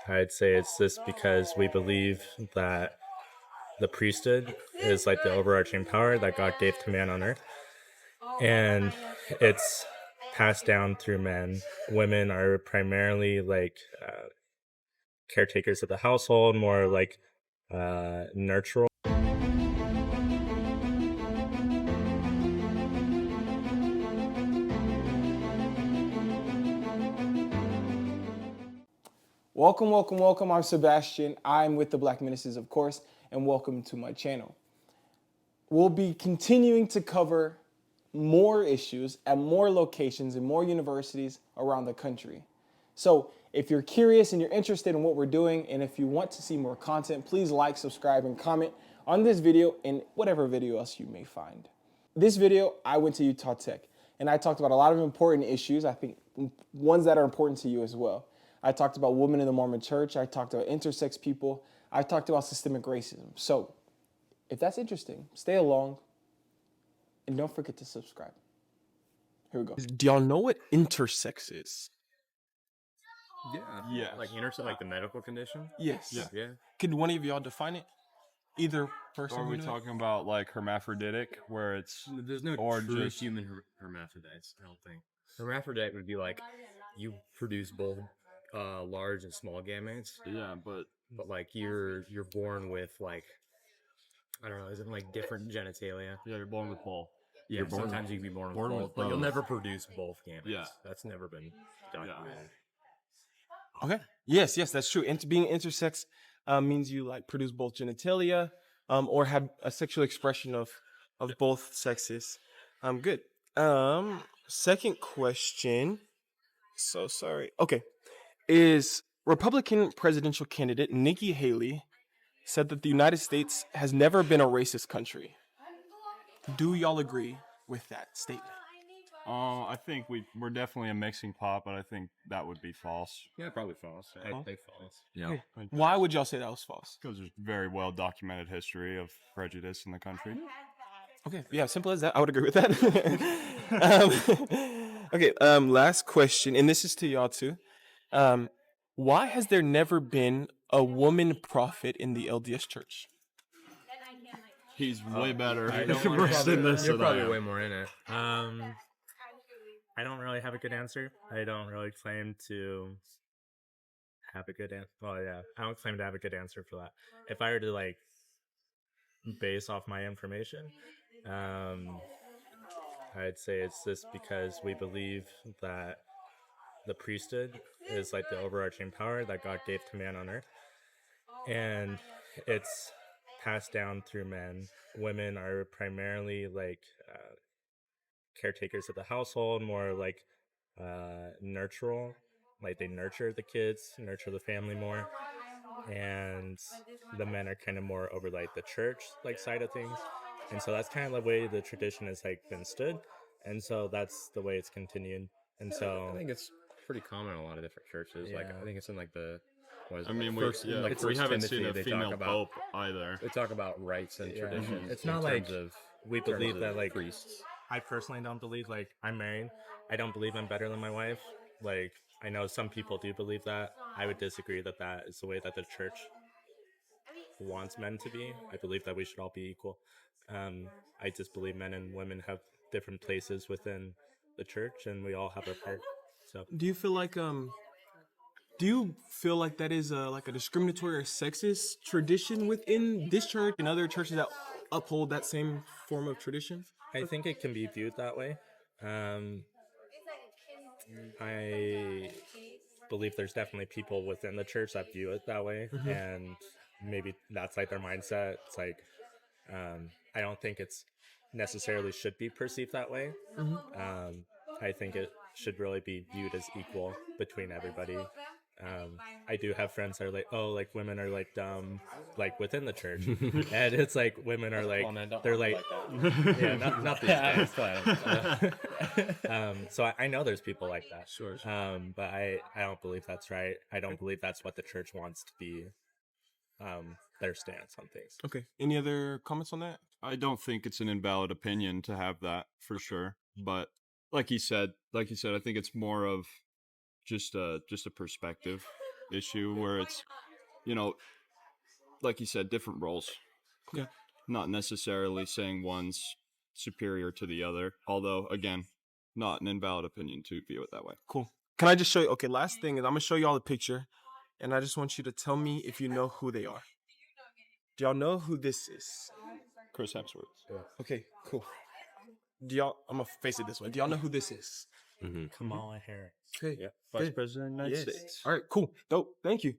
I'd say it's just because we believe that the priesthood is like the overarching power that God gave to man on earth, and it's passed down through men. Women are primarily like caretakers of the household, more like nurtural. Welcome, welcome, welcome. I'm Sebastian. I'm with the Black Menaces, of course, and welcome to my channel. We'll be continuing to cover more issues at more locations and more universities around the country. So if you're curious and you're interested in what we're doing, and if you want to see more content, please like, subscribe, and comment on this video and whatever video else you may find. This video, I went to Utah Tech, and I talked about a lot of important issues, I think ones that are important to you as well. I talked about women in the Mormon church. I talked about intersex people. I talked about systemic racism. So if that's interesting, stay along and don't forget to subscribe. Here we go. Do y'all know what intersex is? Yeah. Like like the medical condition? Yes. Yeah. Could one of y'all define it? Either person. Or are we talking about like hermaphroditic, where it's There's no or true just human hermaphrodites, I don't think. Hermaphrodite would be like you produce both large and small gametes, but like you're born with like, I don't know, is it like different genitalia? yeah, you're born with both. Yeah, You're born sometimes you can be born born with with both, but you'll both. never produce both gametes. Yeah. That's never been documented. Okay. Yes, that's true. Being intersex means you like produce both genitalia, or have a sexual expression of both sexes. Good. Second question. So sorry. Okay. Is Republican presidential candidate Nikki Haley said that the United States has never been a racist country. Do y'all agree with that statement? I think we're definitely a mixing pot, but I think that would be false. Yeah, probably false. I think false. Yeah. Why would y'all say that was false? Because there's very well documented history of prejudice in the country. Okay, yeah, simple as that. I would agree with that. Okay, last question, and this is to y'all too. Why has there never been a woman prophet in the LDS Church? He's way better I don't wanna versed in this You're than I probably am. way more in it. I don't really have a good answer. I don't really claim to have a good answer. Well, yeah, I don't claim to have a good answer for that. If I were to like base off my information, I'd say it's just because we believe that the priesthood is like the overarching power that God gave to man on earth, and it's passed down through men. Women are primarily like caretakers of the household, more like nurtural, like they nurture the kids, nurture the family more, and the men are kind of more over like the church like side of things, and so that's kind of the way the tradition has like been stood, and so that's the way it's continued, and so I think it's pretty common in a lot of different churches. Like I think it's in like the I mean, first, we First haven't Timothy, seen a they female talk about pope either. they talk about rights and Yeah. traditions. It's in not terms like of we terms believe of that like priests. I personally don't believe like I'm married. I don't believe I'm better than my wife. Like I know some people do believe that. I would disagree that that is the way that the church wants men to be. I believe that we should all be equal. I just believe men and women have different places within the church, and we all have our part. So Do you feel like that is like a discriminatory or sexist tradition within this church and other churches that uphold that same form of tradition? I think it can be viewed that way. I believe there's definitely people within the church that view it that way, and maybe that's like their mindset. It's like I don't think it's necessarily should be perceived that way. I think it should really be viewed as equal between everybody. I do have friends that are like, oh, like women are like dumb, like within the church, and it's like women are like they're like, yeah, not these guys. So I know there's people like that. Sure. But I don't believe that's right. I don't believe that's what the church wants to be. Their stance on things. Okay. Any other comments on that? I don't think it's an invalid opinion to have that for sure. But like you said, I think it's more of just a perspective. issue where it's, you know, like you said, different roles. Yeah. Not necessarily saying one's superior to the other, although, again, not an invalid opinion to view it that way. Cool. Can I just show you? Okay, last thing is I'm going to show you all the picture, and I just want you to tell me if you know who they are. Do y'all know who this is? Chris Hemsworth. Yeah. Okay, cool. I'm going to face it this way. Do y'all know who this is? Kamala Harris. Okay. Yeah. Vice good. President of the United Yes. States. All right, cool. Dope. Thank you.